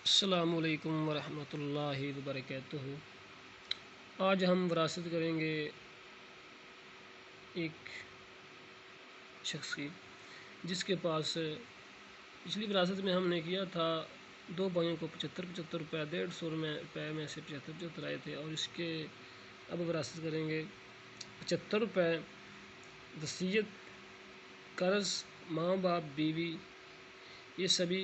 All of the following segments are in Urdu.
السلام علیکم ورحمۃ اللہ وبرکاتہ۔ آج ہم وراثت کریں گے ایک شخص کی جس کے پاس پچھلی وراثت میں ہم نے کیا تھا 2 بھائیوں کو 75 روپے 150 روپے میں سے 75 آئے تھے، اور اس کے اب وراثت کریں گے 75 روپے وصیت، قرض، ماں باپ، بیوی، یہ سبھی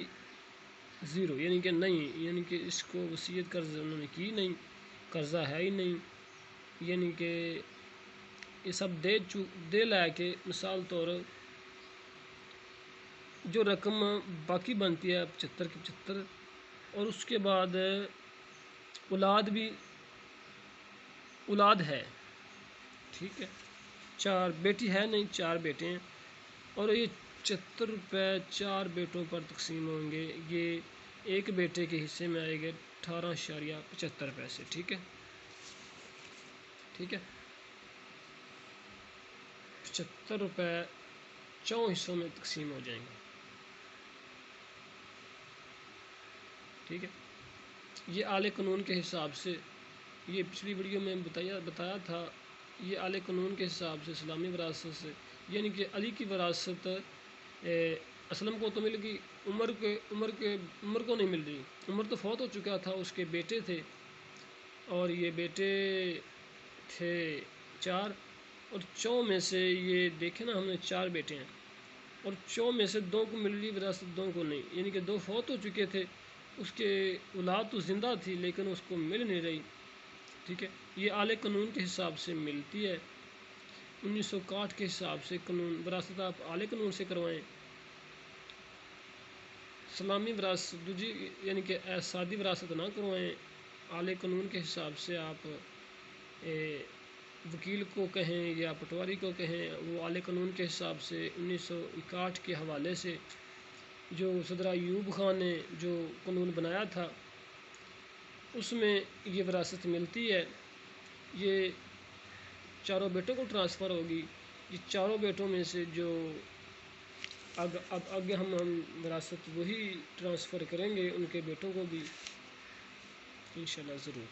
زیرو، یعنی کہ نہیں، یعنی کہ اس کو وصیت قرض انہوں نے کی نہیں، قرضہ ہے ہی نہیں، یعنی کہ یہ سب دے لا کے مثال طور جو رقم باقی بنتی ہے 75 کی 75، اور اس کے بعد اولاد ہے، ٹھیک ہے، 4 بیٹی ہے نہیں، 4 بیٹے ہیں، اور یہ 75 روپے 4 بیٹوں پر تقسیم ہوں گے۔ یہ ایک بیٹے کے حصے میں آئے گے 18.75 پیسے، ٹھیک ہے 75 روپے 4 حصوں میں تقسیم ہو جائیں گے، ٹھیک ہے۔ یہ اعلی قانون کے حساب سے، یہ پچھلی ویڈیو میں بتایا تھا، یہ اعلی قانون کے حساب سے اسلامی وراثت سے، یعنی کہ علی کی وراثت اسلم کو تو مل گئی، عمر کو نہیں مل رہی، عمر تو فوت ہو چکا تھا، اس کے بیٹے تھے، اور یہ بیٹے تھے 4، اور 4 میں سے یہ دیکھیں نا، ہم نے 4 بیٹے ہیں، اور 4 میں سے 2 کو مل رہی وراثت، 2 کو نہیں، یعنی کہ 2 فوت ہو چکے تھے، اس کے اولاد تو زندہ تھی لیکن اس کو مل نہیں رہی، ٹھیک ہے۔ یہ اعلی قانون کے حساب سے ملتی ہے، 1961 کے حساب سے قانون وراثت آپ اعلی قانون سے کروائیں، اسلامی وراثت یعنی کہ سادی وراثت نہ کروائیں، اعلی قانون کے حساب سے آپ وکیل کو کہیں یا پٹواری کو کہیں، وہ اعلی قانون کے حساب سے 1961 کے حوالے سے جو صدر ایوب خان نے جو قانون بنایا تھا، اس میں یہ وراثت ملتی ہے، یہ 4 بیٹوں کو ٹرانسفر ہوگی، یہ 4 بیٹوں میں سے جو اب آگے ہم وراثت وہی ٹرانسفر کریں گے ان کے بیٹوں کو بھی انشاءاللہ ضرور۔